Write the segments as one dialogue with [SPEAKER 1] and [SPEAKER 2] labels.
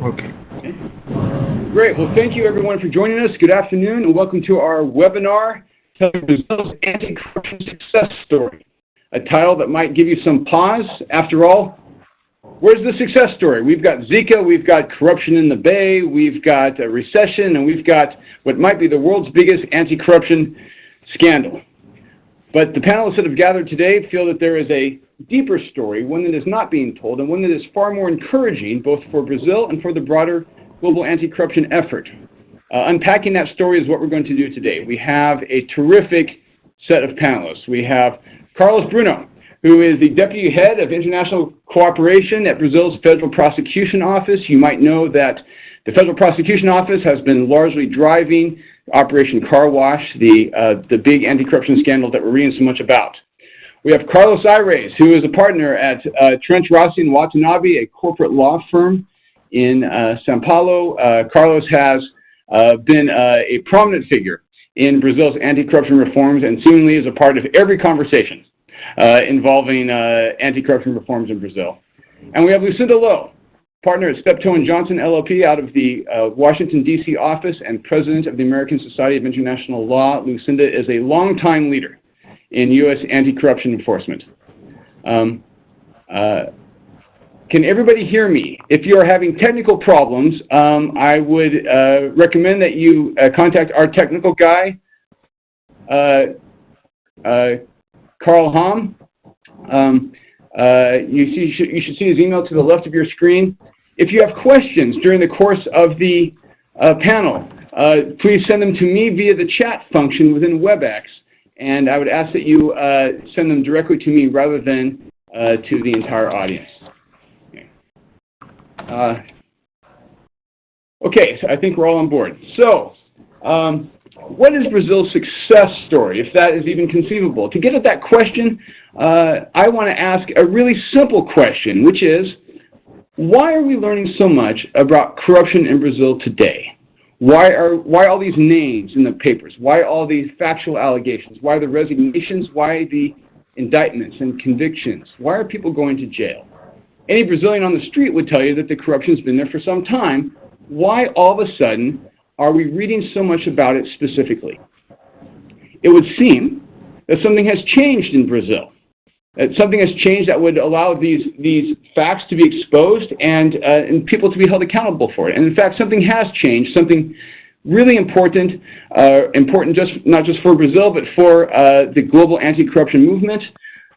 [SPEAKER 1] Okay.
[SPEAKER 2] Great. Well, thank you everyone for joining us. Good afternoon and welcome to our webinar, telling Brazil's anti-corruption success story. A title that might give you some pause. After all, where's the success story? We've got Zika, we've got corruption in the Bay, we've got a recession, and we've got what might be the world's biggest anti-corruption scandal. But the panelists that have gathered today feel that there is a deeper story, one that is not being told, and one that is far more encouraging both for Brazil and for the broader global anti-corruption effort. Unpacking that story is what we're going to do today. We have a terrific set of panelists. We have Carlos Bruno, who is the Deputy Head of International Cooperation at Brazil's Federal Prosecution Office. You might know that the Federal Prosecution Office has been largely driving Operation Car Wash, the big anti-corruption scandal that we're reading so much about. We have Carlos Aires, who is a partner at Trench Rossi & Watanabe, a corporate law firm in Sao Paulo. Carlos has been a prominent figure in Brazil's anti-corruption reforms and seemingly is a part of every conversation involving anti-corruption reforms in Brazil. And we have Lucinda Lowe, partner at Steptoe & Johnson LLP out of the Washington, D.C. office and president of the American Society of International Law. Lucinda is a longtime leader in U.S. anti-corruption enforcement. Can everybody hear me? If you are having technical problems, I would recommend that you contact our technical guy, Carl Hom. You should see his email to the left of your screen. If you have questions during the course of the panel, please send them to me via the chat function within WebEx, and I would ask that you send them directly to me rather than to the entire audience. Okay, so I think we're all on board. So, what is Brazil's success story, if that is even conceivable? To get at that question, I want to ask a really simple question, which is, why are we learning so much about corruption in Brazil today? Why all these names in the papers? Why all these factual allegations? Why the resignations? Why the indictments and convictions? Why are people going to jail? Any Brazilian on the street would tell you that the corruption's been there for some time. Why all of a sudden are we reading so much about it specifically? It would seem that something has changed in Brazil. That something has changed that would allow these facts to be exposed and people to be held accountable for it. And in fact, something has changed, something really important, not just for Brazil, but for the global anti-corruption movement.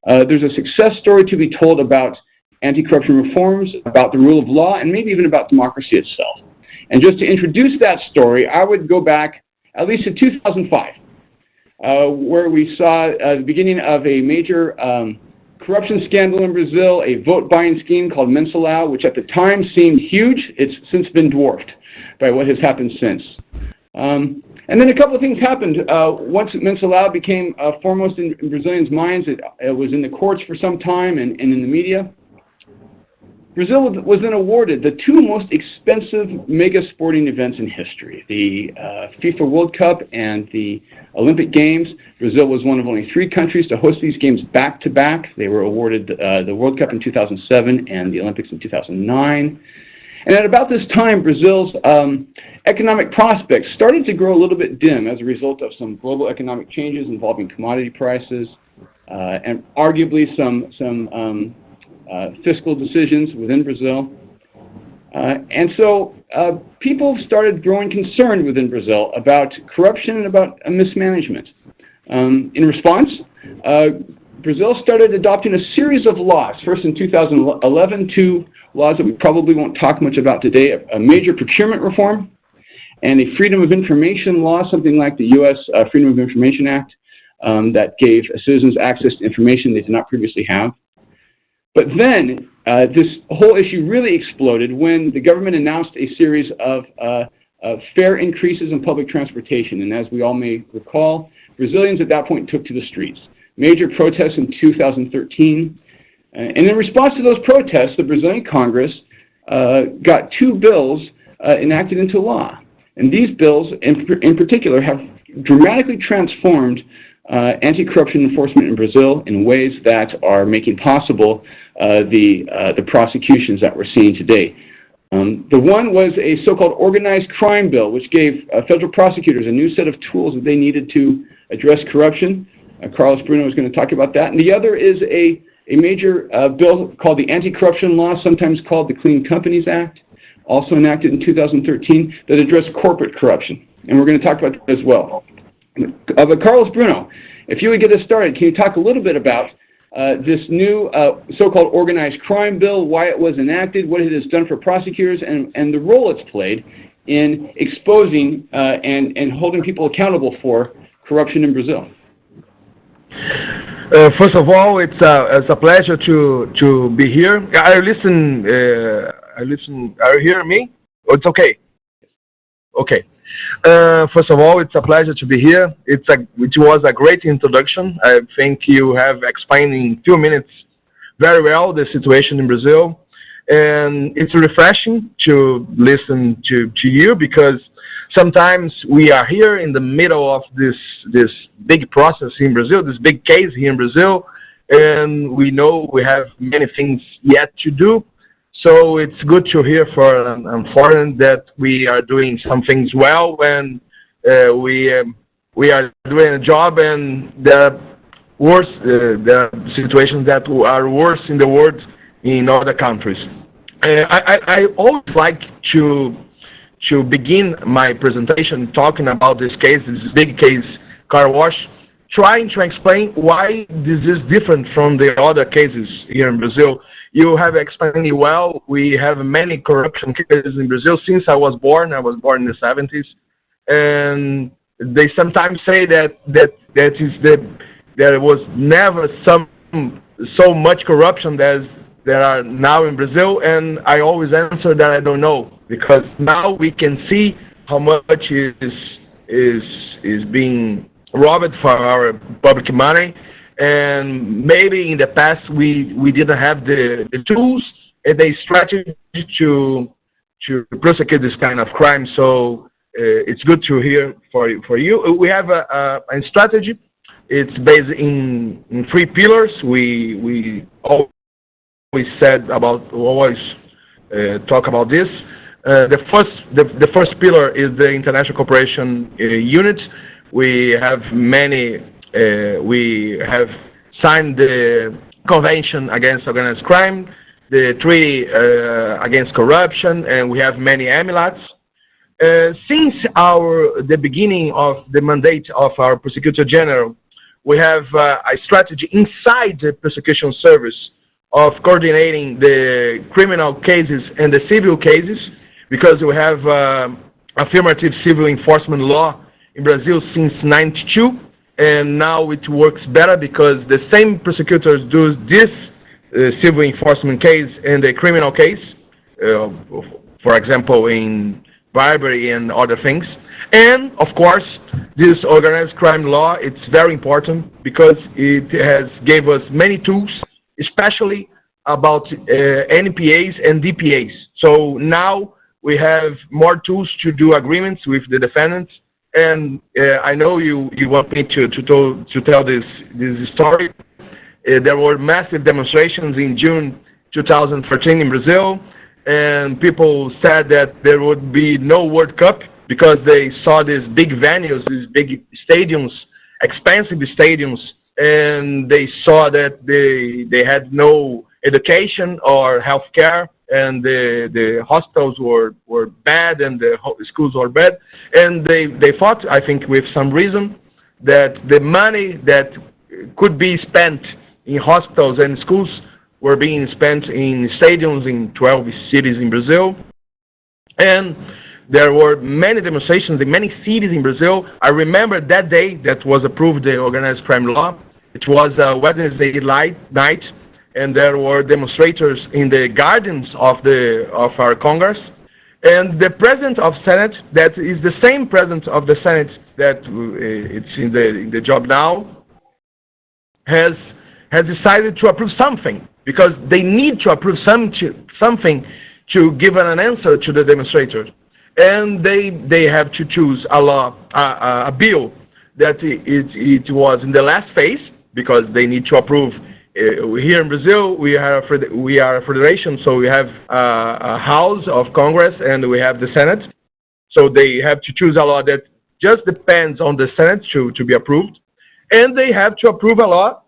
[SPEAKER 2] There's a success story to be told about anti-corruption reforms, about the rule of law, and maybe even about democracy itself. And just to introduce that story, I would go back at least to 2005, where we saw the beginning of a major corruption scandal in Brazil, a vote-buying scheme called Mensalão, which at the time seemed huge. It's since been dwarfed by what has happened since. And then a couple of things happened. Once Mensalão became foremost in Brazilians' minds, it was in the courts for some time and in the media. Brazil was then awarded the two most expensive mega sporting events in history, the FIFA World Cup and the Olympic Games. Brazil was one of only 3 countries to host these games back-to-back. They were awarded the World Cup in 2007 and the Olympics in 2009. And at about this time, Brazil's economic prospects started to grow a little bit dim as a result of some global economic changes involving commodity prices and arguably some fiscal decisions within Brazil. And so people started growing concerned within Brazil about corruption and about mismanagement. In response, Brazil started adopting a series of laws. First in 2011, 2 laws that we probably won't talk much about today, a major procurement reform and a Freedom of Information law, something like the U.S. Freedom of Information Act that gave citizens access to information they did not previously have. But then this whole issue really exploded when the government announced a series of fare increases in public transportation. And as we all may recall, Brazilians at that point took to the streets. Major protests in 2013. And in response to those protests, the Brazilian Congress got 2 bills enacted into law. And these bills, in particular, have dramatically transformed anti-corruption enforcement in Brazil in ways that are making possible the prosecutions that we're seeing today. The one was a so-called organized crime bill, which gave federal prosecutors a new set of tools that they needed to address corruption. Carlos Bruno is going to talk about that. And the other is a major bill called the Anti-Corruption Law, sometimes called the Clean Companies Act, also enacted in 2013, that addressed corporate corruption. And we're going to talk about that as well. But Carlos Bruno, if you would get us started, can you talk a little bit about this new so-called organized crime bill, why it was enacted, what it has done for prosecutors, and the role it's played in exposing and holding people accountable for corruption in Brazil?
[SPEAKER 1] First of all, it's a pleasure to be here. I listen. Are you hearing me? Oh, it's okay. Okay. First of all, it's a pleasure to be here. It was a great introduction. I think you have explained in 2 minutes very well the situation in Brazil, and it's refreshing to listen to you, because sometimes we are here in the middle of this big process in Brazil, this big case here in Brazil, and we know we have many things yet to do. So it's good to hear for an foreign that we are doing some things well, and we are doing a job, and there are situations that are worse in the world in other countries. I always like to begin my presentation talking about this case, this big case, car wash, trying to explain why this is different from the other cases here in Brazil. You have explained it well. We have many corruption cases in Brazil since I was born. I was born in the 70s, and they sometimes say that there was never so much corruption as there are now in Brazil, and I always answer that I don't know, because now we can see how much is being robbed for our public money. And maybe in the past we didn't have the tools and the strategy to prosecute this kind of crime. So it's good to hear for you. We have a strategy. It's based in 3 pillars. We always talk about this. The first pillar is the international cooperation unit. We have we have signed the Convention Against Organized Crime, the Treaty Against Corruption, and we have many amulets. Since the beginning of the mandate of our Prosecutor General, we have a strategy inside the prosecution service of coordinating the criminal cases and the civil cases, because we have affirmative civil enforcement law in Brazil since '92. And now it works better because the same prosecutors do this civil enforcement case and the criminal case, for example, in bribery and other things. And, of course, this organized crime law, it's very important because it has gave us many tools, especially about NPAs and DPAs. So now we have more tools to do agreements with the defendants. And I know you want me to tell this story. There were massive demonstrations in June 2013 in Brazil, and people said that there would be no World Cup because they saw these big venues, these big stadiums, expensive stadiums, and they saw that they had no education or health care, and the hospitals were bad, and the schools were bad, and they thought, I think with some reason, that the money that could be spent in hospitals and schools were being spent in stadiums in 12 cities in Brazil. And there were many demonstrations in many cities in Brazil. I remember that day that was approved the organized crime law. It was a Wednesday night, and there were demonstrators in the gardens of our Congress. And the president of Senate, that is the same president of the Senate that it's in the job now, has decided to approve something, because they need to approve something to give an answer to the demonstrators. And they have to choose a bill that it was in the last phase, because they need to approve here in Brazil, we are a federation, so we have a House of Congress and we have the Senate. So they have to choose a law that just depends on the Senate to be approved. And they have to approve a law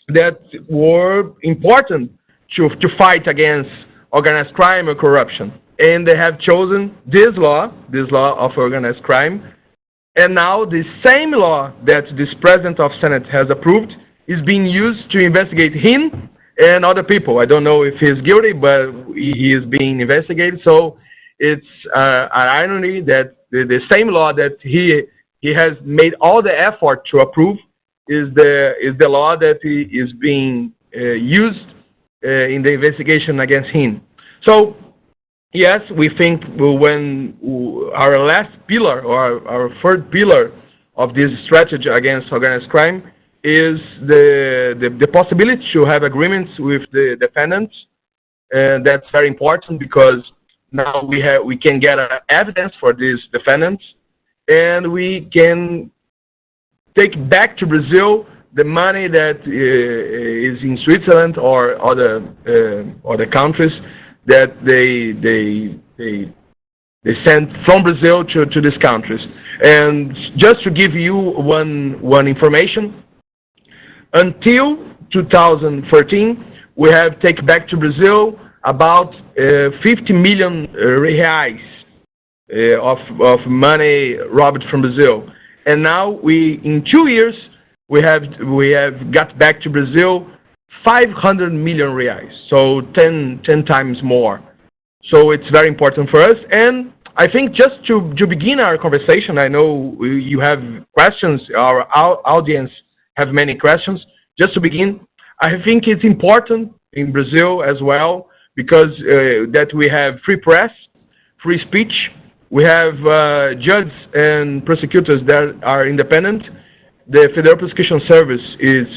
[SPEAKER 1] that were important to fight against organized crime or corruption. And they have chosen this law of organized crime. And now the same law that this president of Senate has approved is being used to investigate him and other people. I don't know if he's guilty, but he is being investigated. So it's an irony that the same law that he has made all the effort to approve is the law that is being used in the investigation against him. So yes, we think when our last pillar or our third pillar of this strategy against organized crime is the possibility to have agreements with the defendants, and that's very important because now we can get evidence for these defendants, and we can take back to Brazil the money that is in Switzerland or other countries that they send from Brazil to these countries. And just to give you one information, until 2013, we have taken back to Brazil about 50 million reais of money robbed from Brazil. And now in 2 years, we have got back to Brazil 500 million reais, so 10 times more. So it's very important for us. And I think just to begin our conversation, I know you have questions, our audience have many questions. Just to begin, I think it's important in Brazil as well because that we have free press, free speech, we have judges and prosecutors that are independent. The Federal Prosecution Service is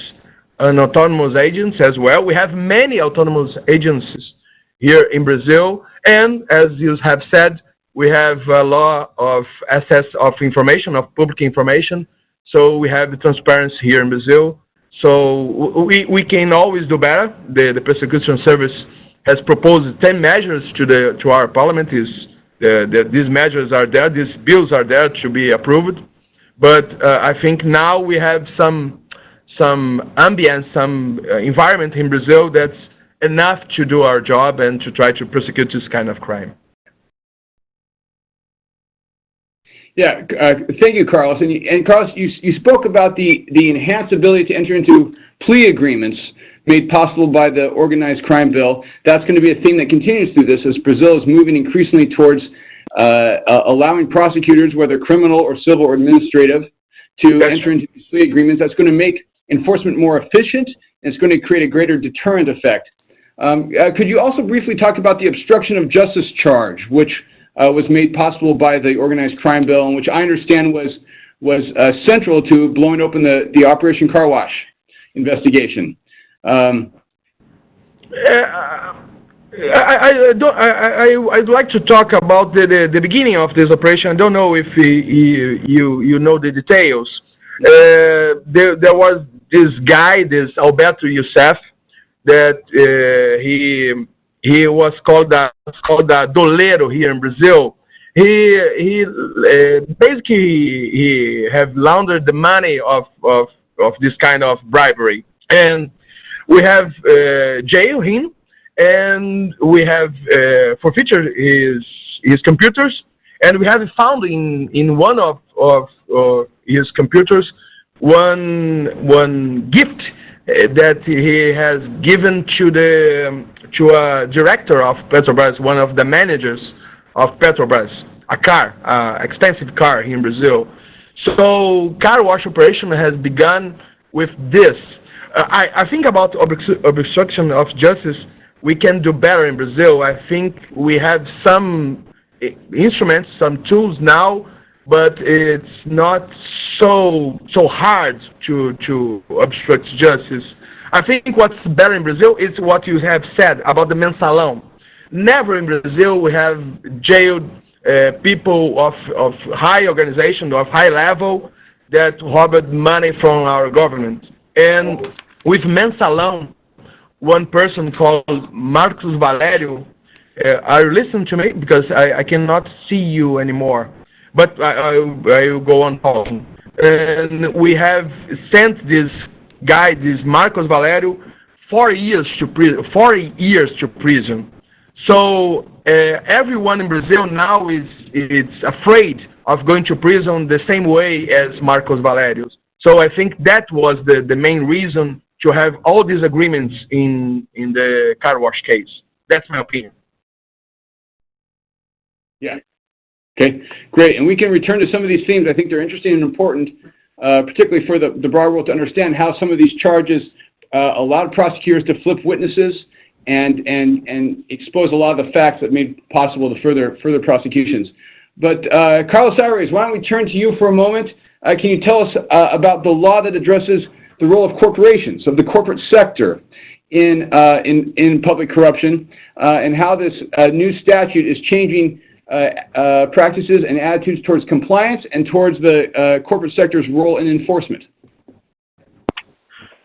[SPEAKER 1] an autonomous agency as well. We have many autonomous agencies here in Brazil, and as you have said, we have a law of access of information, of public information, so we have the transparency here in Brazil. So we can always do better. The Prosecution Service has proposed 10 measures to our parliament. These measures are there, these bills are there to be approved. But I think now we have some ambience, some environment in Brazil that's enough to do our job and to try to prosecute this kind of crime.
[SPEAKER 2] Yeah, thank you, Carlos. And Carlos, you spoke about the enhanced ability to enter into plea agreements made possible by the organized crime bill. That's going to be a theme that continues through this as Brazil is moving increasingly towards allowing prosecutors, whether criminal or civil or administrative, to enter into these plea agreements. That's going to make enforcement more efficient, and it's going to create a greater deterrent effect. Could you also briefly talk about the obstruction of justice charge, which was made possible by the organized crime bill, and which I understand was central to blowing open the Operation Car Wash investigation? I'd
[SPEAKER 1] like to talk about the beginning of this operation. I don't know if you know the details. There was this guy, this Alberto Youssef, that he was called a doleiro here in Brazil. He basically he have laundered the money of this kind of bribery, and we have jailed him, and we have forfeited his computers, and we have found in one of his computers one gift that he has given to a director of Petrobras, one of the managers of Petrobras, a car, expensive car here in Brazil. So car wash operation has begun with this. I think about obstruction of justice, we can do better in Brazil. I think we have some instruments, some tools now, but it's not so hard to obstruct justice. I think what's better in Brazil is what you have said about the mensalão. Never in Brazil we have jailed people of high organization, of high level, that robbed money from our government. And with Mensalão, one person called Marcos Valério. Are you listening to me? Because I cannot see you anymore. But I will go on talking. And we have sent this guy, this Marcos Valério, 4 years to prison. 4 years to prison. So everyone in Brazil now is afraid of going to prison the same way as Marcos Valério. So I think that was the main reason to have all these agreements in the car wash case. That's my opinion.
[SPEAKER 2] Yeah. Okay, great. And we can return to some of these themes. I think they're interesting and important, particularly for the broad world to understand how some of these charges allowed prosecutors to flip witnesses and expose a lot of the facts that made possible the further prosecutions. But Carlos Aires, why don't we turn to you for a moment? Can you tell us about the law that addresses the role of corporations, of the corporate sector in public corruption, and how this new statute is changing practices and attitudes towards compliance and towards the corporate sector's role in enforcement?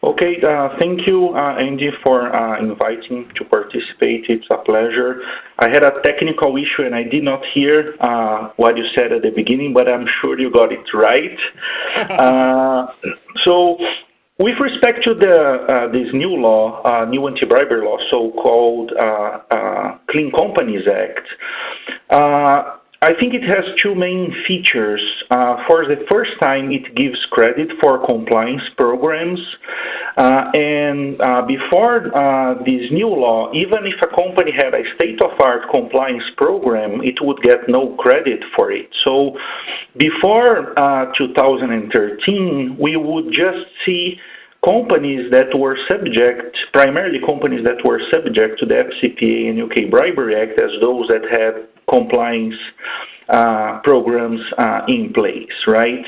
[SPEAKER 3] Okay, thank you, Andy, for inviting to participate. It's a pleasure. I had a technical issue and I did not hear what you said at the beginning, but I'm sure you got it right. So, with respect to this new law, new anti-bribery law, so-called Clean Companies Act, I think it has two main features. For the first time, it gives credit for compliance programs. And before this new law, even if a company had a state-of-art compliance program, it would get no credit for it. So before 2013, we would just see companies that were subject, primarily companies that were subject to the FCPA and UK Bribery Act as those that had compliance programs in place, right?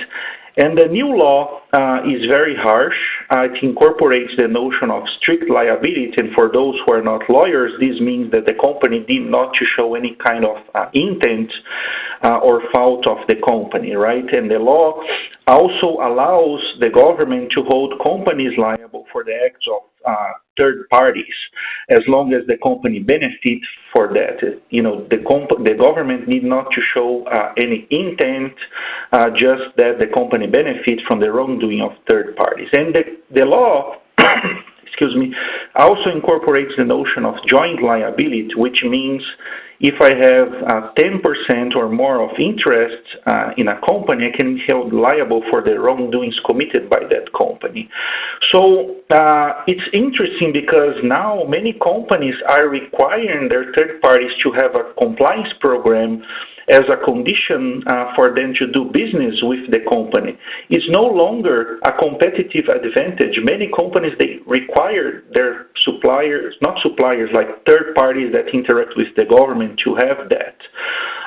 [SPEAKER 3] And the new law is very harsh. It incorporates the notion of strict liability, and for those who are not lawyers, this means that the company did not to show any kind of intent or fault of the company, right? And the law also allows the government to hold companies liable for the acts of third parties, as long as the company benefits for that. You know, the government need not to show any intent, just that the company benefits from the wrongdoing of third parties. And the law, excuse me, also incorporates the notion of joint liability, which means if I have 10% or more of interest in a company, I can be held liable for the wrongdoings committed by that company. So it's interesting because now many companies are requiring their third parties to have a compliance program as a condition for them to do business with the company. It's no longer a competitive advantage. Many companies, they require their suppliers, not suppliers, like third parties that interact with the government to have that.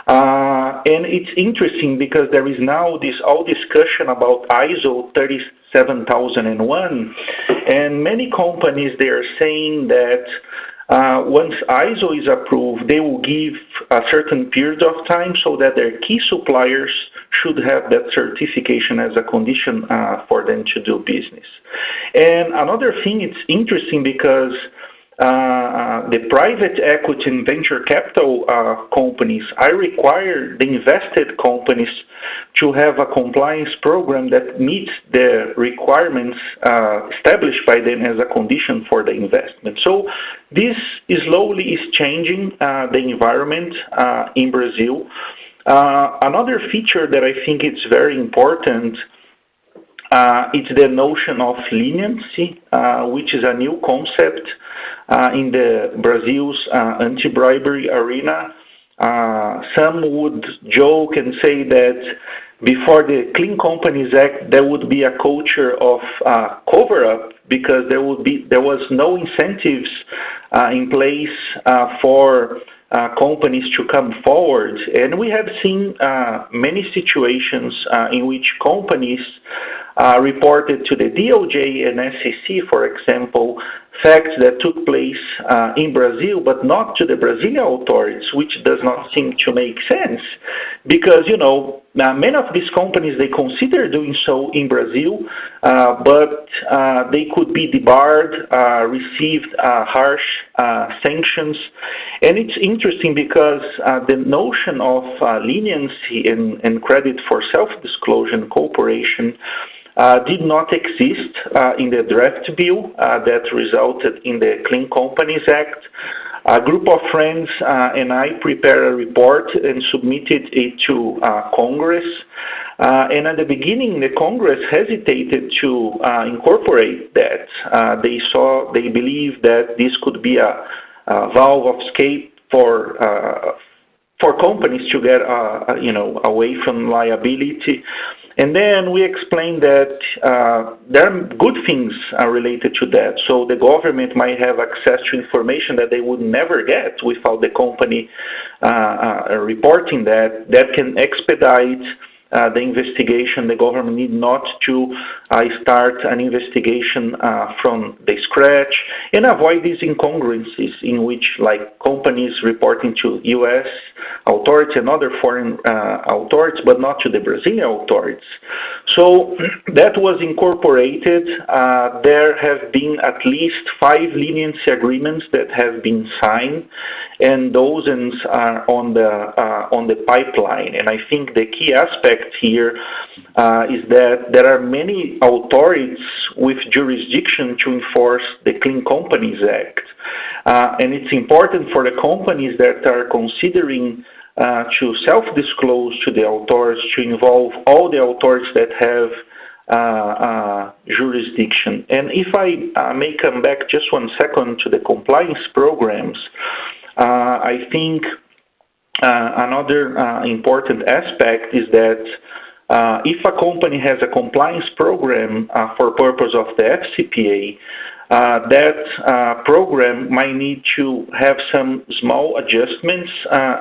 [SPEAKER 3] And it's interesting because there is now this all discussion about ISO 37001, and many companies, they are saying that once ISO is approved, they will give a certain period of time so that their key suppliers should have that certification as a condition for them to do business. And another thing, it's interesting because the private equity and venture capital companies, I require the invested companies to have a compliance program that meets the requirements established by them as a condition for the investment. So this slowly is changing the environment in Brazil. Another feature that I think is very important, it's the notion of leniency, which is a new concept in the Brazil's anti-bribery arena. Some would joke and say that before the Clean Companies Act, there would be a culture of cover-up because there was no incentives in place for companies to come forward. And we have seen many situations in which companies reported to the DOJ and SEC, for example, facts that took place in Brazil, but not to the Brazilian authorities, which does not seem to make sense because, you know, many of these companies, they consider doing so in Brazil, but they could be debarred, received harsh sanctions. And it's interesting because the notion of leniency and credit for self-disclosure and cooperation did not exist in the draft bill that resulted in the Clean Companies Act. A group of friends and I prepared a report and submitted it to Congress. And at the beginning, the Congress hesitated to incorporate that. They believed that this could be a valve of escape for companies to get, you know, away from liability. And then we explained that there are good things related to that. So the government might have access to information that they would never get without the company reporting that. That can expedite the investigation. The government need not to start an investigation from the scratch and avoid these incongruencies in which, like, companies reporting to U.S. authorities and other foreign authorities, but not to the Brazilian authorities. So that was incorporated. There have been at least 5 leniency agreements that have been signed, and those are on the pipeline. And I think the key aspect here is that there are many authorities with jurisdiction to enforce the Clean Companies Act. And it's important for the companies that are considering to self-disclose to the authorities to involve all the authorities that have jurisdiction. And if I may come back just 1 second to the compliance programs, I think another important aspect is that if a company has a compliance program for purpose of the FCPA, that program might need to have some small adjustments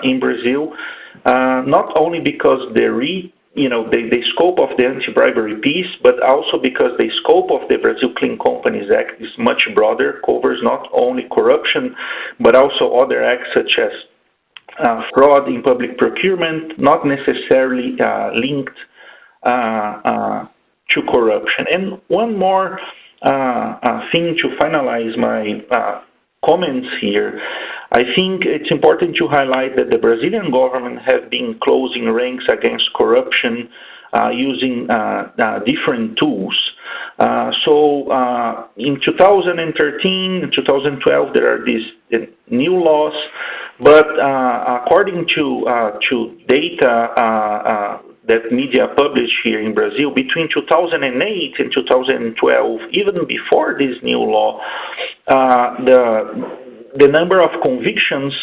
[SPEAKER 3] in Brazil, not only because the scope of the anti-bribery piece, but also because the scope of the Brazil Clean Companies Act is much broader, covers not only corruption, but also other acts such as fraud in public procurement, not necessarily linked to corruption. And one more thing to finalize my comments here, I think it's important to highlight that the Brazilian government has been closing ranks against corruption using different tools. So in 2013 and 2012, there are these new laws, but according to data that media published here in Brazil, between 2008 and 2012, even before this new law, the number of convictions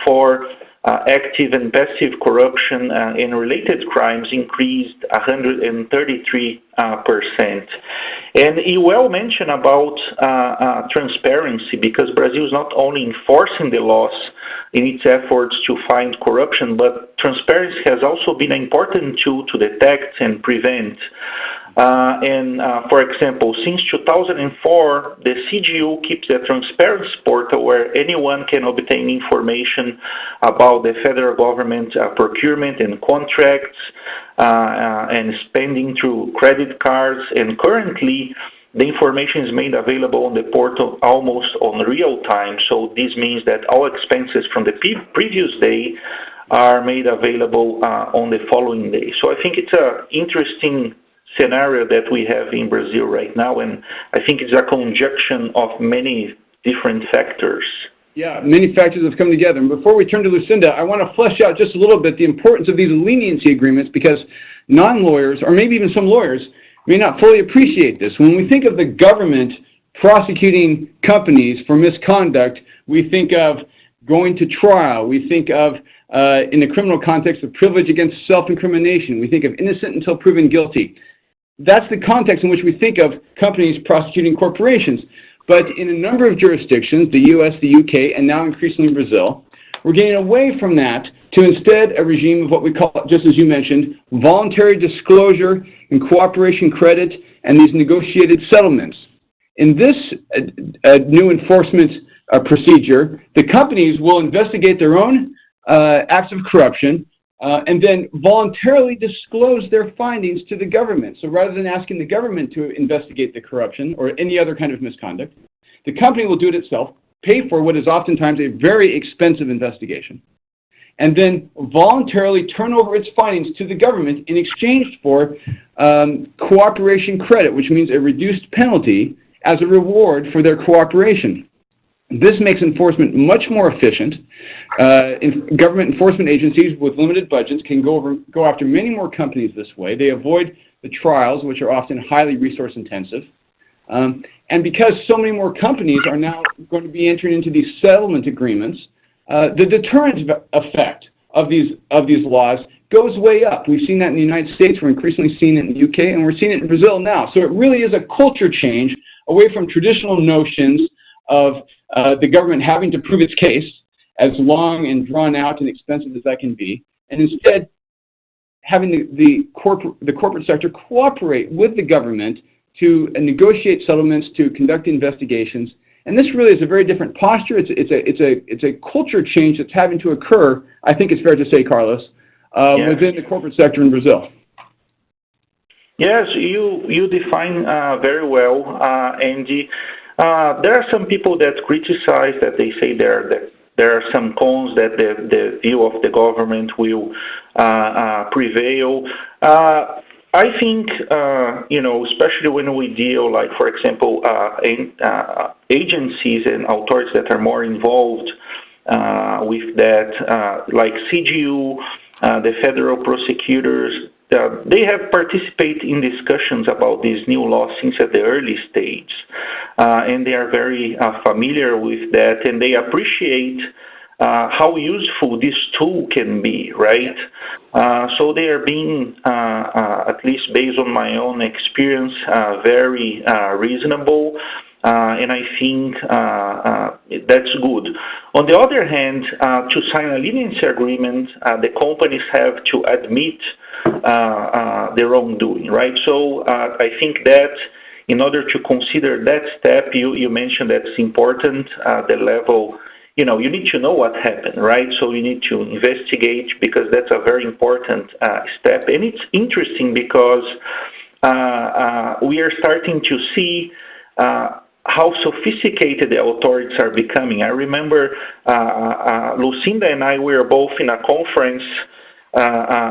[SPEAKER 3] for active and passive corruption and related crimes increased 133%. And you well mentioned about transparency, because Brazil is not only enforcing the laws in its efforts to find corruption, but transparency has also been an important tool to detect and prevent. For example, since 2004, the CGU keeps a transparency portal where anyone can obtain information about the federal government procurement and contracts and spending through credit cards. And currently, the information is made available on the portal almost on real time. So this means that all expenses from the previous day are made available on the following day. So I think it's an interesting scenario that we have in Brazil right now, and I think it's a conjunction of many different factors.
[SPEAKER 2] Yeah, many factors have come together. And before we turn to Lucinda, I want to flesh out just a little bit the importance of these leniency agreements, because non-lawyers, or maybe even some lawyers, may not fully appreciate this. When we think of the government prosecuting companies for misconduct, we think of going to trial. We think of, in the criminal context, of privilege against self-incrimination. We think of innocent until proven guilty. That's the context in which we think of companies prosecuting corporations. But in a number of jurisdictions, the US, the UK, and now increasingly Brazil, we're getting away from that to instead a regime of what we call, just as you mentioned, voluntary disclosure and cooperation credit and these negotiated settlements. In this new enforcement procedure, the companies will investigate their own acts of corruption, and then voluntarily disclose their findings to the government. So rather than asking the government to investigate the corruption or any other kind of misconduct, the company will do it itself, pay for what is oftentimes a very expensive investigation, and then voluntarily turn over its findings to the government in exchange for cooperation credit, which means a reduced penalty as a reward for their cooperation. This makes enforcement much more efficient. Government enforcement agencies with limited budgets can go after many more companies this way. They avoid the trials, which are often highly resource intensive. And because so many more companies are now going to be entering into these settlement agreements, the deterrent effect of these laws goes way up. We've seen that in the United States. We're increasingly seeing it in the UK, and we're seeing it in Brazil now. So it really is a culture change away from traditional notions of the government having to prove its case, as long and drawn out and expensive as that can be, and instead having the corporate sector cooperate with the government to negotiate settlements, to conduct investigations. And this really is a very different posture. It's a culture change that's having to occur, I think it's fair to say, Carlos, within the corporate sector in Brazil.
[SPEAKER 3] Yes, you define very well, Andy. There are some people that criticize that. They say there are some cons that the view of the government will prevail. I think, especially when we deal, like, for example, agencies and authorities that are more involved with that, like CGU, the federal prosecutors, they have participated in discussions about this new law since at the early stage, and they are very familiar with that, and they appreciate how useful this tool can be, right? So they are being, at least based on my own experience, very reasonable, and I think that's good. On the other hand, to sign a leniency agreement, the companies have to admit their wrongdoing, right? So I think that in order to consider that step, you mentioned that's important, the level. You need to know what happened, right? So you need to investigate, because that's a very important step. And it's interesting because we are starting to see how sophisticated the authorities are becoming. I remember Lucinda and I were both in a conference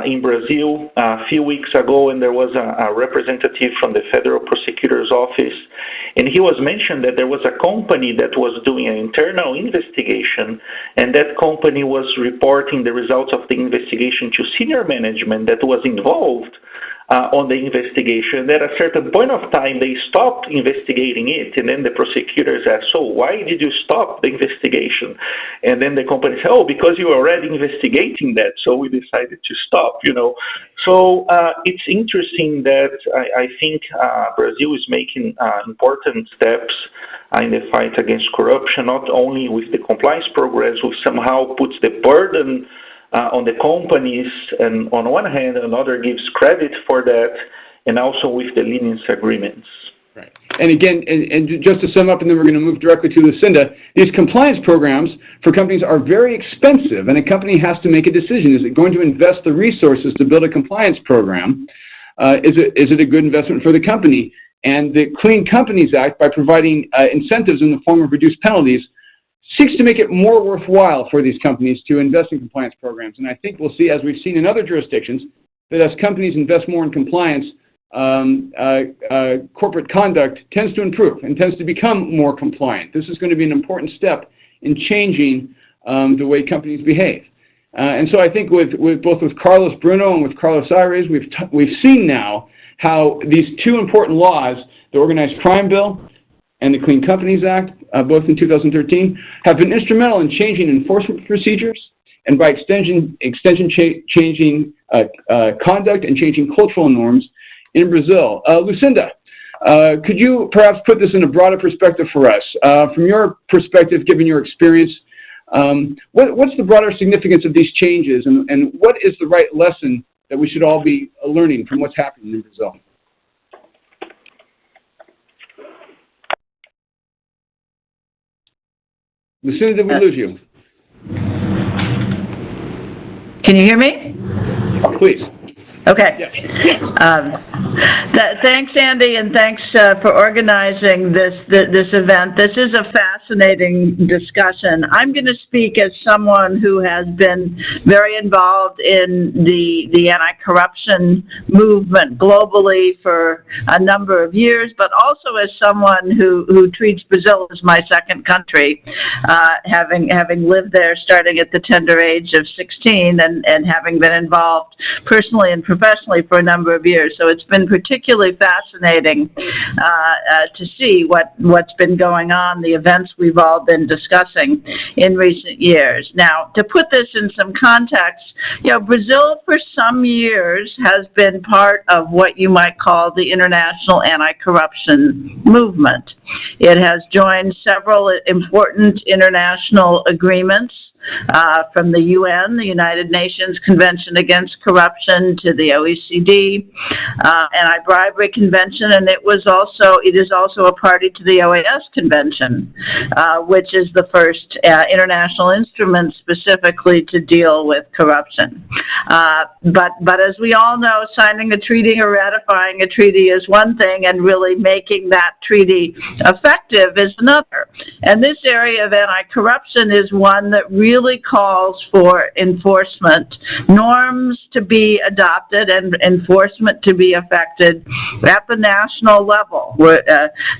[SPEAKER 3] in Brazil a few weeks ago, and there was a representative from the Federal Prosecutor's Office, and he was mentioned that there was a company that was doing an internal investigation, and that company was reporting the results of the investigation to senior management that was involved on the investigation. At a certain point of time, they stopped investigating it, and then the prosecutors asked, so why did you stop the investigation? And then the company said, oh, because you were already investigating that, so we decided to stop, So it's interesting that I think Brazil is making important steps in the fight against corruption, not only with the compliance programs, which somehow puts the burden on the companies, and on one hand, another gives credit for that, and also with the leniency agreements.
[SPEAKER 2] Right. And again, and just to sum up, and then we're going to move directly to Lucinda, these compliance programs for companies are very expensive, and a company has to make a decision. Is it going to invest the resources to build a compliance program? Is it a good investment for the company? And the Clean Companies Act, by providing incentives in the form of reduced penalties, seeks to make it more worthwhile for these companies to invest in compliance programs. And I think we'll see, as we've seen in other jurisdictions, that as companies invest more in compliance, corporate conduct tends to improve and tends to become more compliant. This is going to be an important step in changing the way companies behave. And so I think with both with Carlos Bruno and with Carlos Aires, we've seen now how these two important laws, the Organized Crime Bill and the Clean Companies Act, both in 2013, have been instrumental in changing enforcement procedures, and by extension changing conduct and changing cultural norms in Brazil. Lucinda, could you perhaps put this in a broader perspective for us? From your perspective, given your experience, what's the broader significance of these changes, and what is the right lesson that we should all be learning from what's happening in Brazil? Lucinda, did we lose you?
[SPEAKER 4] Can you hear me?
[SPEAKER 2] please.
[SPEAKER 4] Okay.
[SPEAKER 2] Yes.
[SPEAKER 4] Thanks, Andy, and thanks for organizing this event. This is a fascinating discussion. I'm going to speak as someone who has been very involved in the anti-corruption movement globally for a number of years, but also as someone who treats Brazil as my second country, having lived there starting at the tender age of 16 and having been involved personally and professionally for a number of years. So it's been particularly fascinating to see what's been going on, the events we've all been discussing in recent years. Now, to put this in some context, Brazil for some years has been part of what you might call the international anti-corruption movement. It has joined several important international agreements, from the UN, the United Nations Convention Against Corruption, to the OECD Anti-Bribery Convention, and it is also a party to the OAS Convention, which is the first international instrument specifically to deal with corruption. But as we all know, signing a treaty or ratifying a treaty is one thing, and really making that treaty effective is another. And this area of anti-corruption is one that really calls for enforcement, norms to be adopted and enforcement to be effected at the national level.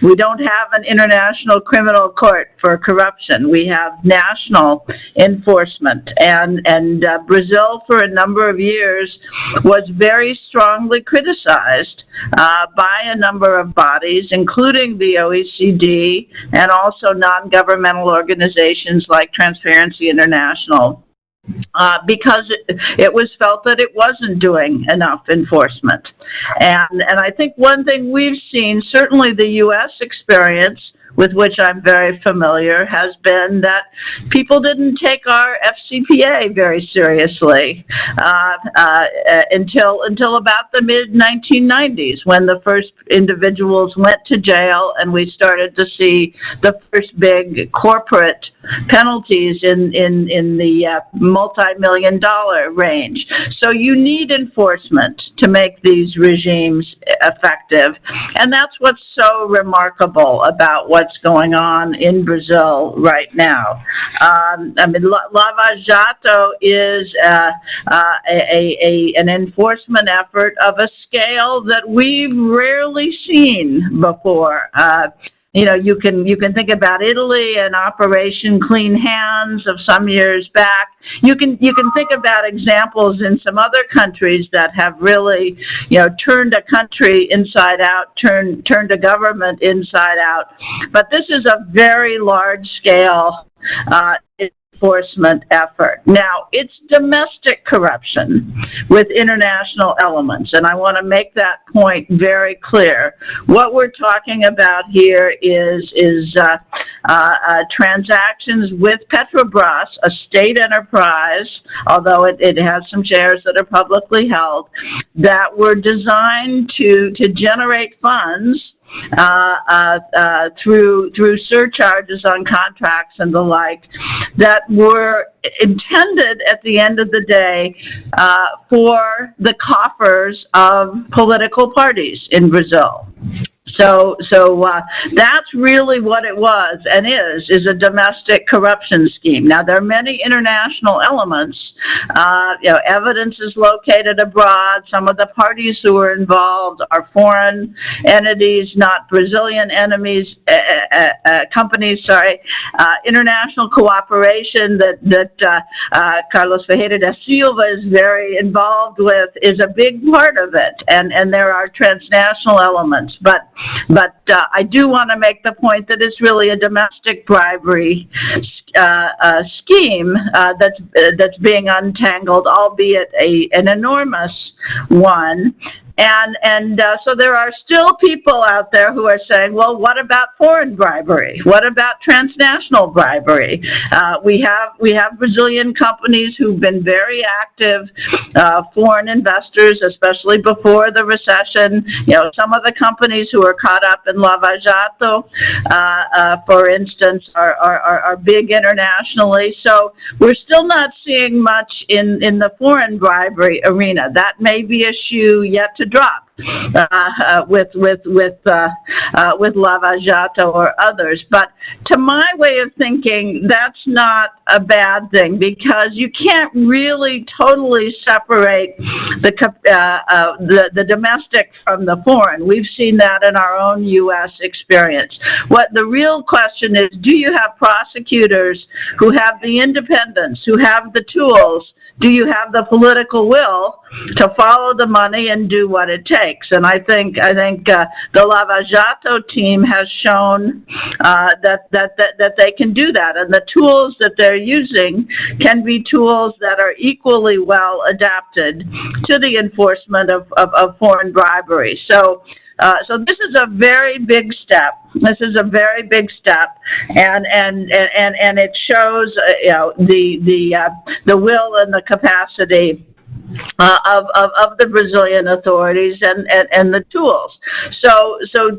[SPEAKER 4] We don't have an international criminal court for corruption. We have national enforcement. And Brazil for a number of years was very strongly criticized by a number of bodies, including the OECD and also non-governmental organizations like Transparency International, because it was felt that it wasn't doing enough enforcement. And I think one thing we've seen, certainly the U.S. experience, with which I'm very familiar, has been that people didn't take our FCPA very seriously until about the mid-1990s, when the first individuals went to jail and we started to see the first big corporate penalties in the multi-million-dollar range. So you need enforcement to make these regimes effective, and that's what's so remarkable about what's going on in Brazil right now. Lava Jato is an enforcement effort of a scale that we've rarely seen before. You can think about Italy and Operation Clean Hands of some years back. You can think about examples in some other countries that have really, turned a country inside out, turned a government inside out. But this is a very large scale enforcement effort. Now, it's domestic corruption with international elements, and I want to make that point very clear. What we're talking about here is transactions with Petrobras, a state enterprise, although it has some shares that are publicly held, that were designed to generate funds through surcharges on contracts and the like, that were intended at the end of the day for the coffers of political parties in Brazil. So that's really what it was and is a domestic corruption scheme. Now, there are many international elements. Evidence is located abroad. Some of the parties who are involved are foreign entities, not Brazilian companies. International cooperation that Carlos Ferreira da Silva is very involved with is a big part of it, and there are transnational elements. But I do want to make the point that it's really a domestic bribery scheme that's being untangled, albeit an enormous one. So there are still people out there who are saying, well, what about foreign bribery? What about transnational bribery? We have Brazilian companies who've been very active, foreign investors, especially before the recession. Some of the companies who are caught up in Lava Jato, for instance, are big internationally. So we're still not seeing much in the foreign bribery arena. That may be a shoe yet to drop with Lava Jato or others. But to my way of thinking, that's not a bad thing, because you can't really totally separate the domestic from the foreign. We've seen that in our own U.S. experience. What the real question is, do you have prosecutors who have the independence, who have the tools? Do you have the political will to follow the money and do what it takes? And I think the Lava Jato team has shown that they can do that, and the tools that they're using can be tools that are equally well adapted to the enforcement of foreign bribery. So this is a very big step. This is a very big step, and it shows the will and the capacity of the Brazilian authorities and the tools. So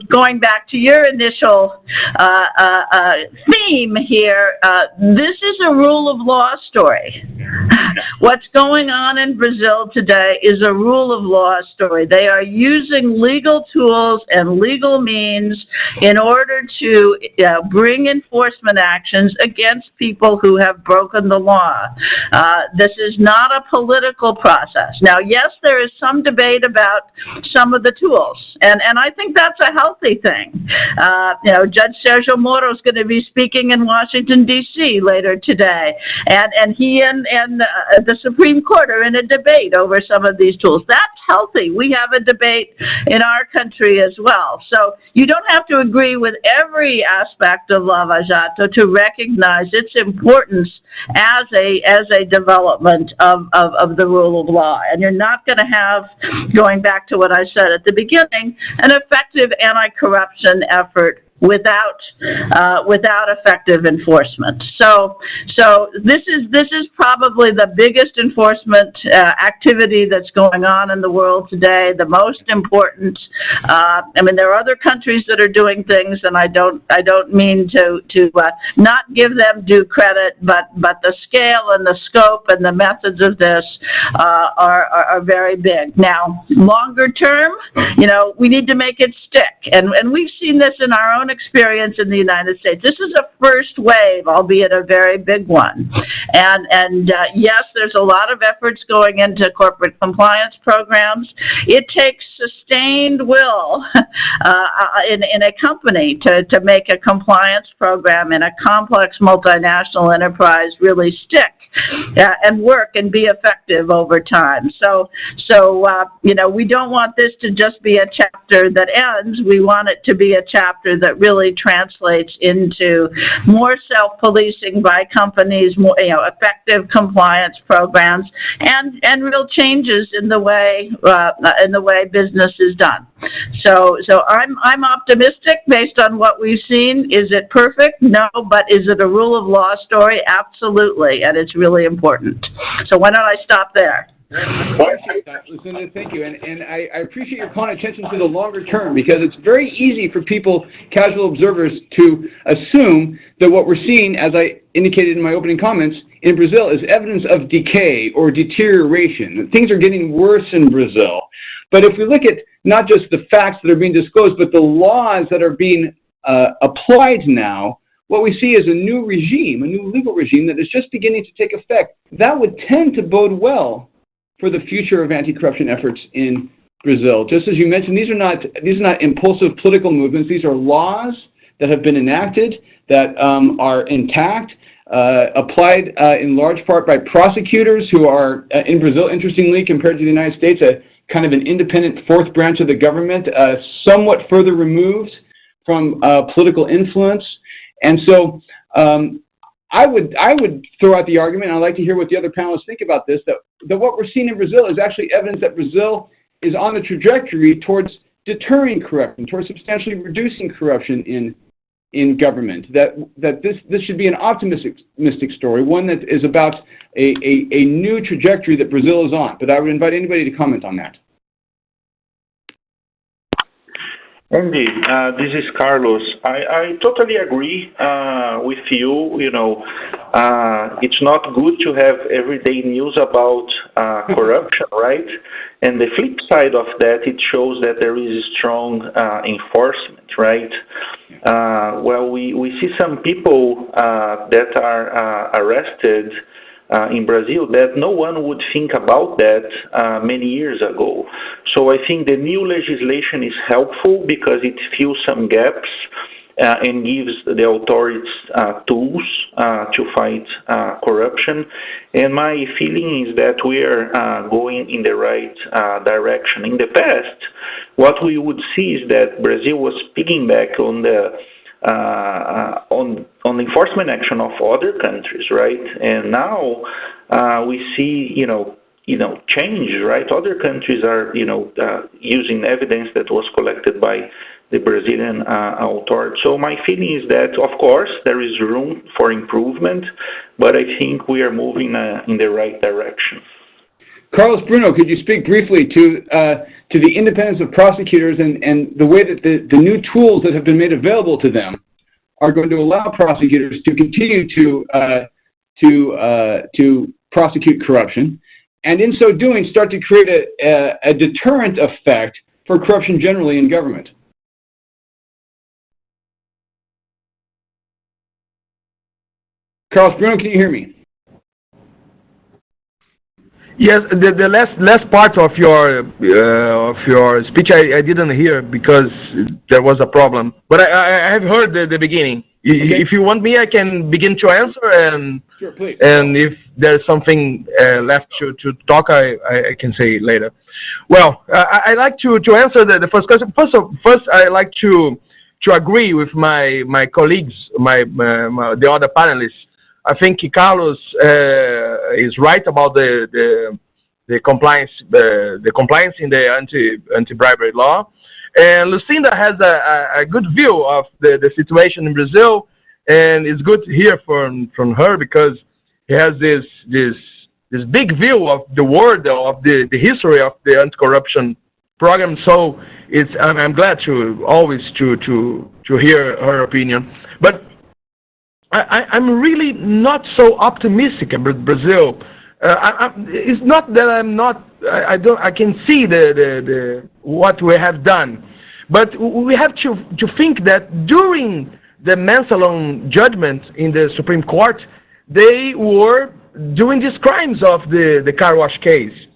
[SPEAKER 4] going back to your initial theme here, this is a rule of law story. What's going on in Brazil today is a rule of law story. They are using legal tools and legal means in order to bring enforcement actions against people who have broken the law. This is not a political process. Now, yes, there is some debate about some of the tools, and I think that's a healthy thing. Judge Sergio Moro is going to be speaking in Washington, D.C. later today, and he and the Supreme Court are in a debate over some of these tools. That's healthy. We have a debate in our country as well. So you don't have to agree with every aspect of Lava Jato to recognize its importance as a development of the rule of law. And you're not going to have, going back to what I said at the beginning, an effective anti-corruption effort without effective enforcement. So this is probably the biggest enforcement activity that's going on in the world today, the most important. There are other countries that are doing things, and I don't mean to not give them due credit, but the scale and the scope and the methods of this are very big. Now, longer term, we need to make it stick, and we've seen this in our own experience in the United States. This is a first wave, albeit a very big one. And yes, there's a lot of efforts going into corporate compliance programs. It takes sustained will in a company to make a compliance program in a complex multinational enterprise really stick and work and be effective over time. So we don't want this to just be a chapter that ends. We want it to be a chapter that really translates into more self-policing by companies, more effective compliance programs, and real changes in the way business is done. So I'm optimistic based on what we've seen. Is it perfect? No, but is it a rule of law story? Absolutely, and it's really important. So why don't I stop there?
[SPEAKER 2] Lucinda, thank you. And I appreciate your calling attention to the longer term, because it's very easy for people, casual observers, to assume that what we're seeing, as I indicated in my opening comments, in Brazil is evidence of decay or deterioration. Things are getting worse in Brazil. But if we look at not just the facts that are being disclosed, but the laws that are being applied now, what we see is a new regime, a new legal regime that is just beginning to take effect. That would tend to bode well for the future of anti-corruption efforts in Brazil. Just as you mentioned, these are not impulsive political movements. These are laws that have been enacted, that are intact, applied in large part by prosecutors who are, in Brazil, interestingly, compared to the United States, a kind of an independent fourth branch of the government, somewhat further removed from political influence. And so I would throw out the argument, and I'd like to hear what the other panelists think about this, that what we're seeing in Brazil is actually evidence that Brazil is on the trajectory towards deterring corruption, towards substantially reducing corruption in government. That this should be an optimistic story, one that is about a new trajectory that Brazil is on. But I would invite anybody to comment on that.
[SPEAKER 3] Andy, this is Carlos. I totally agree with you. You know, it's not good to have everyday news about corruption, right? And the flip side of that, it shows that there is strong enforcement, right? Well, we see some people that are arrested in Brazil that no one would think about that many years ago. So I think the new legislation is helpful because it fills some gaps and gives the authorities tools to fight corruption. And my feeling is that we are going in the right direction. In the past, what we would see is that Brazil was picking back on the on enforcement action of other countries, right? And now we see, change, right? Other countries are, using evidence that was collected by the Brazilian authorities. So my feeling is that, of course, there is room for improvement, but I think we are moving in the right direction.
[SPEAKER 2] Carlos Bruno, could you speak briefly to the independence of prosecutors and the way that the new tools that have been made available to them are going to allow prosecutors to continue to prosecute corruption, and in so doing start to create a deterrent effect for corruption generally in government? Carlos Bruno, can you hear me?
[SPEAKER 1] Yes, the last part of your speech I didn't hear because there was a problem. But I have heard the beginning. Okay. If you want me, I can begin to answer, and
[SPEAKER 2] sure, please.
[SPEAKER 1] And if there's something left to talk, I can say later. Well, I like to answer the first question. First, I like to agree with my colleagues, the other panelists. I think Carlos is right about the compliance in the anti-bribery law, and Lucinda has a good view of the situation in Brazil, and it's good to hear from her because he has this big view of the world, of the history of the anti-corruption program. So I'm glad to always to hear her opinion, but I'm really not so optimistic about Brazil. It's not that I'm not. I can see the what we have done, but we have to think that during the Mansalon judgment in the Supreme Court, they were doing these crimes of the car wash case.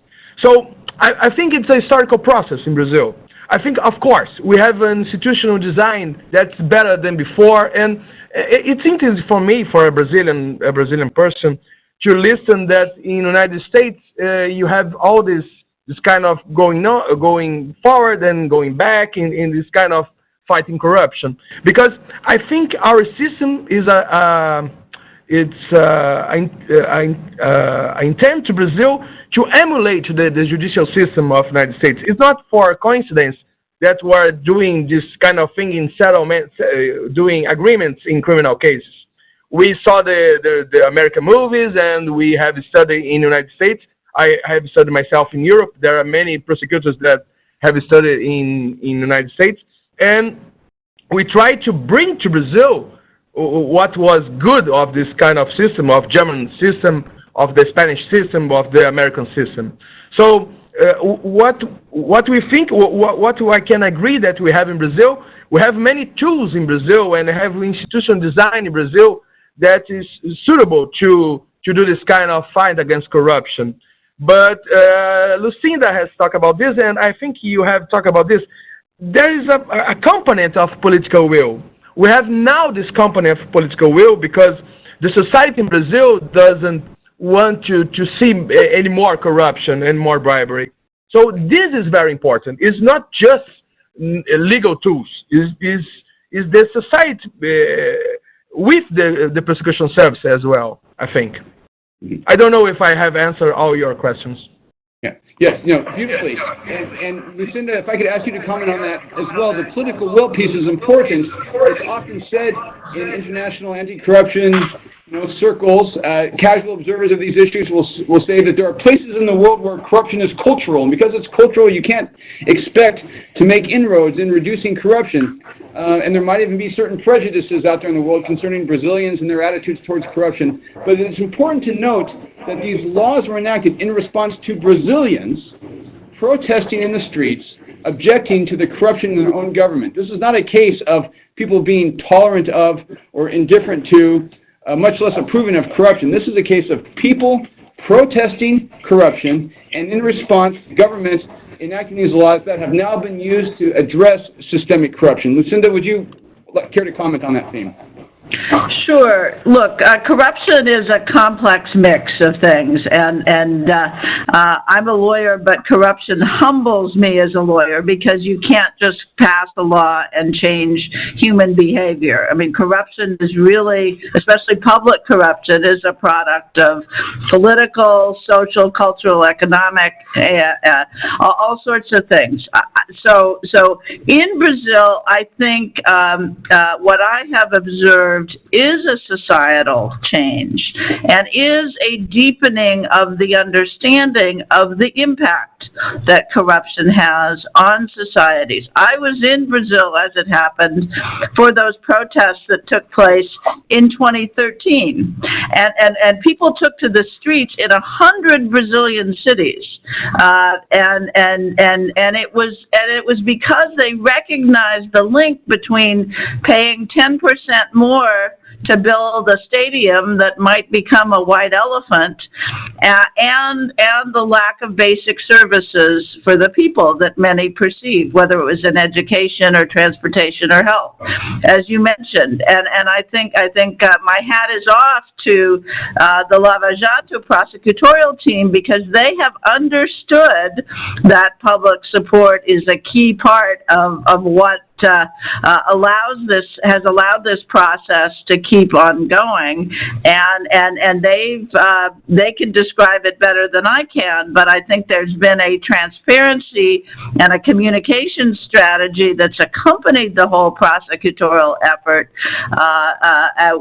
[SPEAKER 1] So I think it's a historical process in Brazil. I think, of course, we have an institutional design that's better than before, and it's interesting for me, for a Brazilian person, to listen that in the United States you have all this kind of going forward and going back in this kind of fighting corruption, because I think our system is I intend to Brazil to emulate the judicial system of the United States. It's not for coincidence that we're doing this kind of thing in settlement, doing agreements in criminal cases. We saw the American movies, and we have studied in the United States. I have studied myself in Europe. There are many prosecutors that have studied in the United States, and we try to bring to Brazil what was good of this kind of system, of German system, of the Spanish system, of the American system. So what we think, what I can agree that we have in Brazil, we have many tools in Brazil and have institutional design in Brazil that is suitable to do this kind of fight against corruption. But Lucinda has talked about this, and I think you have talked about this. There is a component of political will. We have now this component of political will because the society in Brazil doesn't want to see any more corruption and more bribery. So this is very important. It's not just legal tools. It's the society with the prosecution service as well, I think. I don't know if I have answered all your questions.
[SPEAKER 2] Yeah. Yes. Beautifully. And Lucinda, if I could ask you to comment on that as well. The political will piece is important. It's often said in international anti-corruption circles, casual observers of these issues will say that there are places in the world where corruption is cultural, and because it's cultural, you can't expect to make inroads in reducing corruption. And there might even be certain prejudices out there in the world concerning Brazilians and their attitudes towards corruption. But it's important to note that these laws were enacted in response to Brazilians protesting in the streets, objecting to the corruption in their own government. This is not a case of people being tolerant of or indifferent to, much less approving of corruption. This is a case of people protesting corruption, and in response, governments enacting these laws that have now been used to address systemic corruption. Lucinda, would you care to comment on that theme?
[SPEAKER 4] Sure. Look, corruption is a complex mix of things, and I'm a lawyer, but corruption humbles me as a lawyer because you can't just pass a law and change human behavior. I mean, corruption is really, especially public corruption, is a product of political, social, cultural, economic, all sorts of things. So in Brazil, I think what I have observed is a societal change and is a deepening of the understanding of the impact that corruption has on societies. I was in Brazil, as it happened, for those protests that took place in 2013, and people took to the streets in 100 Brazilian cities, and it was because they recognized the link between paying 10% more to build a stadium that might become a white elephant, and the lack of basic services for the people that many perceived, whether it was in education or transportation or health, as you mentioned. And I think my hat is off to the Lava Jato prosecutorial team, because they have understood that public support is a key part of what has allowed this process to keep on going, and they can describe it better than I can, but I think there's been a transparency and a communication strategy that's accompanied the whole prosecutorial effort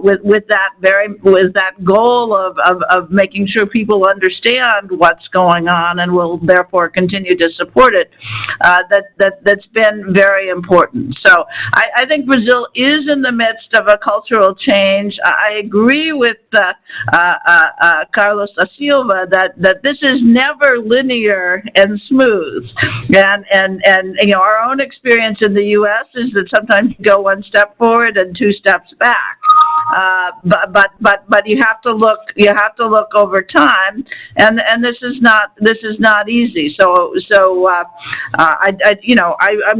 [SPEAKER 4] with that goal of making sure people understand what's going on and will therefore continue to support it. That's been very important. So I think Brazil is in the midst of a cultural change. I agree with Carlos da Silva that this is never linear and smooth. And our own experience in the U.S. is that sometimes you go one step forward and two steps back. But you have to look over time, and this is not easy. I'm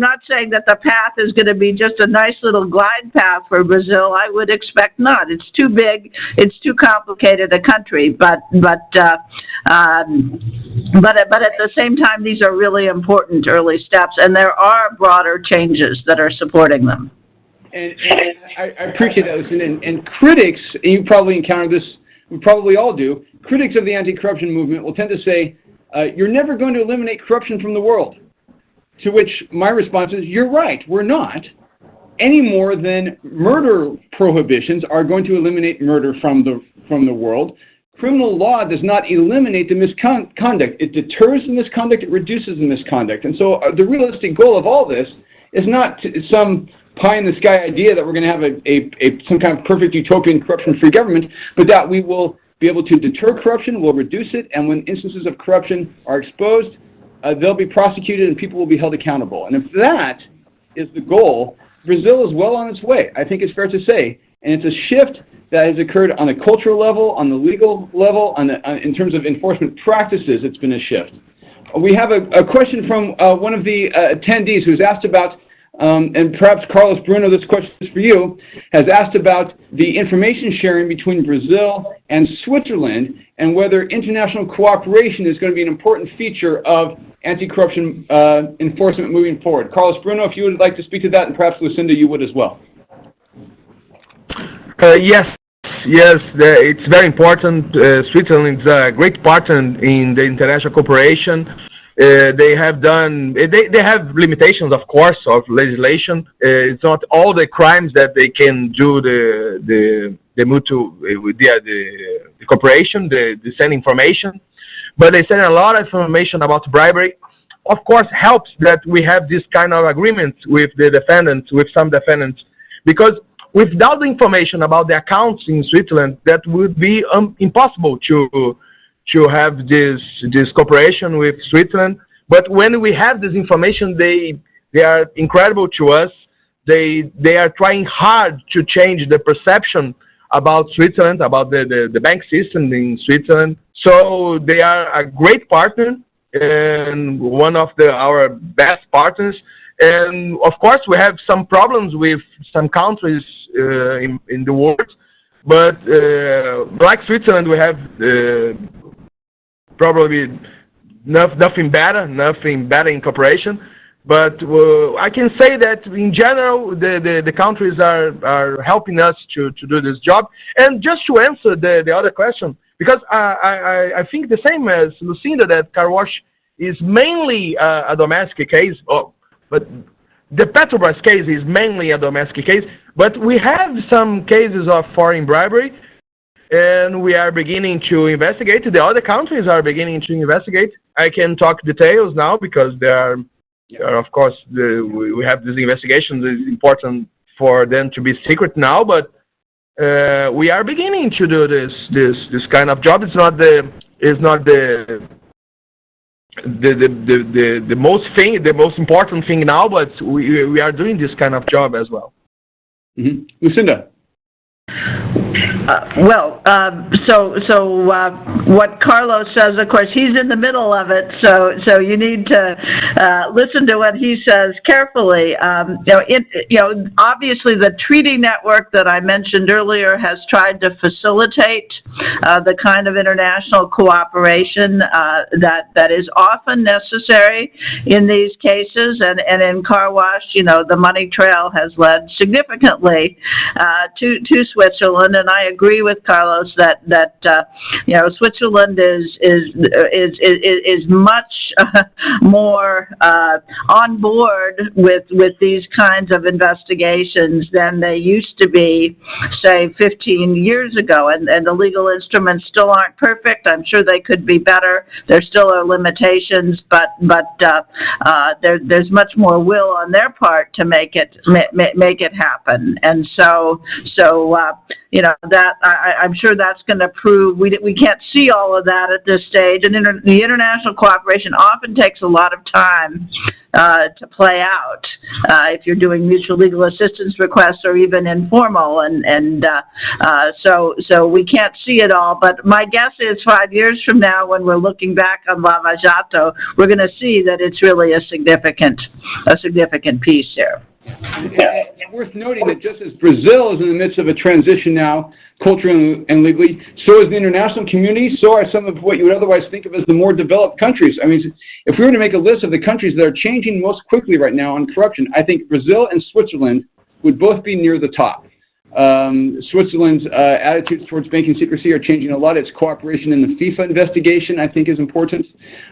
[SPEAKER 4] not saying that the path is going to be just a nice little glide path for Brazil. I would expect not. It's too big. It's too complicated a country. But at the same time, these are really important early steps, and there are broader changes that are supporting them.
[SPEAKER 2] And I appreciate that, Lucinda. And critics, and you probably encounter this, we probably all do, critics of the anti-corruption movement will tend to say, you're never going to eliminate corruption from the world. To which my response is, you're right, we're not, any more than murder prohibitions are going to eliminate murder from the world. Criminal law does not eliminate the misconduct. It deters the misconduct, it reduces the misconduct. And so the realistic goal of all this is not some pie-in-the-sky idea that we're going to have some kind of perfect utopian corruption-free government, but that we will be able to deter corruption, we'll reduce it, and when instances of corruption are exposed, they'll be prosecuted and people will be held accountable. And if that is the goal, Brazil is well on its way, I think it's fair to say. And it's a shift that has occurred on a cultural level, on the legal level, in terms of enforcement practices, it's been a shift. We have a question from one of the attendees who's asked about, and perhaps Carlos Bruno, this question is for you, has asked about the information sharing between Brazil and Switzerland and whether international cooperation is going to be an important feature of anti-corruption enforcement moving forward. Carlos Bruno, if you would like to speak to that, and perhaps Lucinda, you would as well.
[SPEAKER 1] Yes, yes, it's very important. Switzerland is a great partner in the international cooperation. They have done. They have limitations, of course, of legislation. It's not all the crimes that they can do the mutual the cooperation, the send information, but they send a lot of information about bribery. Of course, helps that we have this kind of agreement with the defendants, with some defendants, because without the information about the accounts in Switzerland, that would be impossible to have this cooperation with Switzerland. But when we have this information, they are incredible to us. They are trying hard to change the perception about Switzerland, about the bank system in Switzerland. So they are a great partner and one of our best partners. And of course, we have some problems with some countries in the world, but like Switzerland, we have probably nothing better in cooperation. But I can say that in general, the countries are helping us to do this job. And just to answer the other question, because I think the same as Lucinda, that car wash is mainly a domestic case. But the Petrobras case is mainly a domestic case. But we have some cases of foreign bribery, and we are beginning to investigate. The other countries are beginning to investigate. I can talk details now because there are, of course, we have this investigation. It's important for them to be secret now, but we are beginning to do this kind of job. It's not the most important thing now, but we are doing this kind of job as well.
[SPEAKER 2] Mm-hmm. Lucinda.
[SPEAKER 4] What Carlos says, of course, he's in the middle of it, so you need to listen to what he says carefully. Obviously, the treaty network that I mentioned earlier has tried to facilitate the kind of international cooperation that is often necessary in these cases, and in car wash, the money trail has led significantly to Switzerland, and I agree with Carlos that Switzerland is much more on board with these kinds of investigations than they used to be, say, 15 years ago. And the legal instruments still aren't perfect. I'm sure they could be better. There still are limitations, but there's much more will on their part to make it happen. And so that I'm sure that's going to prove we can't see all of that at this stage. And the international cooperation often takes a lot of time to play out if you're doing mutual legal assistance requests or even informal. So we can't see it all. But my guess is 5 years from now, when we're looking back on Lava Jato, we're going to see that it's really a significant piece here.
[SPEAKER 2] It's worth noting that just as Brazil is in the midst of a transition now, culturally and legally, so is the international community, so are some of what you would otherwise think of as the more developed countries. I mean, if we were to make a list of the countries that are changing most quickly right now on corruption, I think Brazil and Switzerland would both be near the top. Switzerland's attitudes towards banking secrecy are changing a lot. Its cooperation in the FIFA investigation, I think, is important.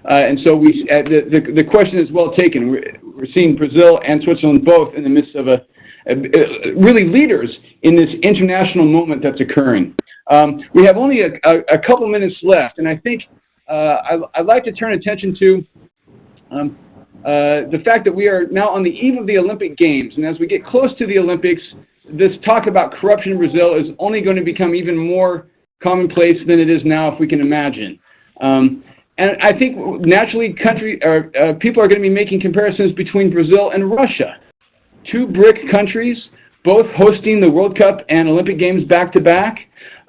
[SPEAKER 2] And so the question is well taken. We're seeing Brazil and Switzerland both in the midst of really leaders in this international moment that's occurring. We have only a couple minutes left, and I think I'd like to turn attention to the fact that we are now on the eve of the Olympic Games. And as we get close to the Olympics, this talk about corruption in Brazil is only going to become even more commonplace than it is now, if we can imagine. And I think naturally people are going to be making comparisons between Brazil and Russia. Two BRIC countries, both hosting the World Cup and Olympic Games back-to-back.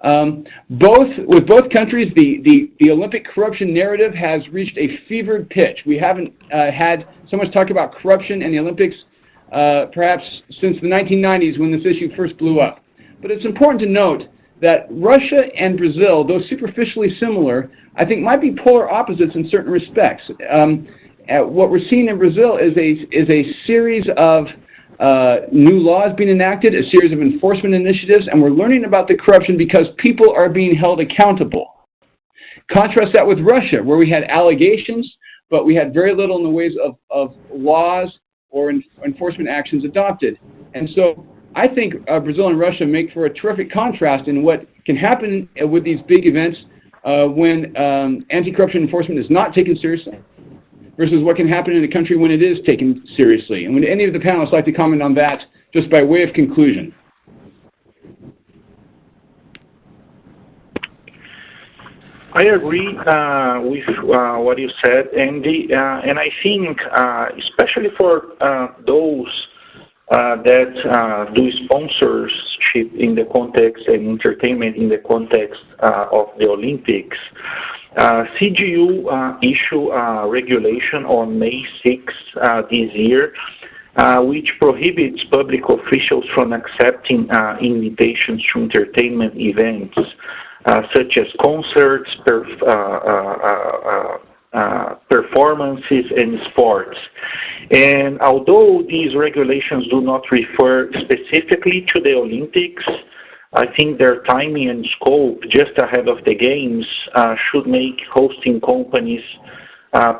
[SPEAKER 2] With both countries, the Olympic corruption narrative has reached a fevered pitch. We haven't had so much talk about corruption in the Olympics perhaps since the 1990s, when this issue first blew up. But it's important to note that Russia and Brazil, though superficially similar, I think might be polar opposites in certain respects. What we're seeing in Brazil is a series of new laws being enacted, a series of enforcement initiatives, and we're learning about the corruption because people are being held accountable. Contrast that with Russia, where we had allegations, but we had very little in the ways of laws or enforcement actions adopted. And so I think Brazil and Russia make for a terrific contrast in what can happen with these big events when anti-corruption enforcement is not taken seriously versus what can happen in a country when it is taken seriously. And would any of the panelists like to comment on that just by way of conclusion?
[SPEAKER 3] I agree with what you said, Andy, and I think especially for those that do sponsorship in the context and entertainment in the context of the Olympics, CGU issued a regulation on May 6 this year, which prohibits public officials from accepting invitations to entertainment events, such as concerts, performances, and sports. And although these regulations do not refer specifically to the Olympics, I think their timing and scope just ahead of the games should make hosting companies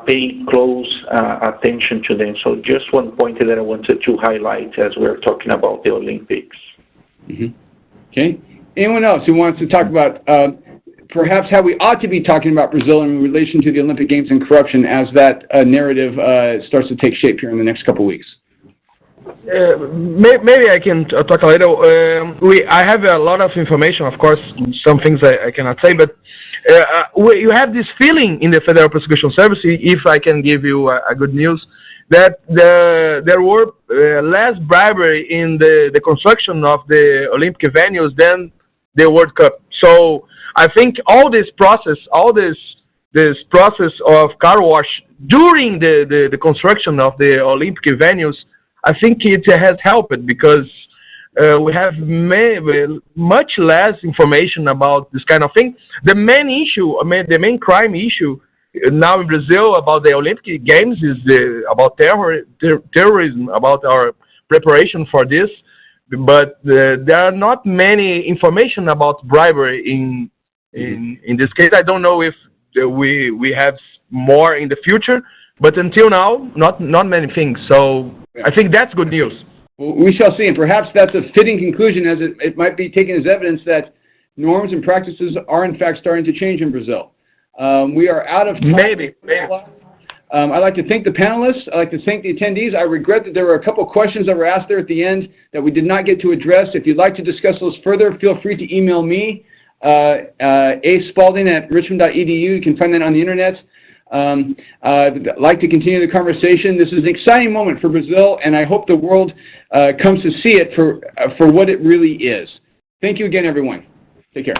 [SPEAKER 3] pay close attention to them. So just one point that I wanted to highlight as we're talking about the Olympics.
[SPEAKER 2] Mm-hmm. Okay. Anyone else who wants to talk about perhaps how we ought to be talking about Brazil in relation to the Olympic Games and corruption as that narrative starts to take shape here in the next couple of weeks?
[SPEAKER 1] Maybe I can talk a little. I have a lot of information, of course, some things I cannot say, but you have this feeling in the Federal Prosecution Service, if I can give you a good news, that there were less bribery in the construction of the Olympic venues than the World Cup. So I think all this process of car wash during the construction of the Olympic venues, I think it has helped because we have much less information about this kind of thing. The main issue, the main crime issue now in Brazil about the Olympic Games is about terrorism, about our preparation for this. But there are not many information about bribery in this case. I don't know if we have more in the future, but until now, not many things. So I think that's good news.
[SPEAKER 2] Well, we shall see, and perhaps that's a fitting conclusion, as it might be taken as evidence that norms and practices are in fact starting to change in Brazil. We are out of time.
[SPEAKER 1] Maybe.
[SPEAKER 2] I'd like to thank the panelists. I'd like to thank the attendees. I regret that there were a couple questions that were asked there at the end that we did not get to address. If you'd like to discuss those further, feel free to email me, aspalding@richmond.edu. You can find that on the internet. I'd like to continue the conversation. This is an exciting moment for Brazil, and I hope the world comes to see it for what it really is. Thank you again, everyone. Take care.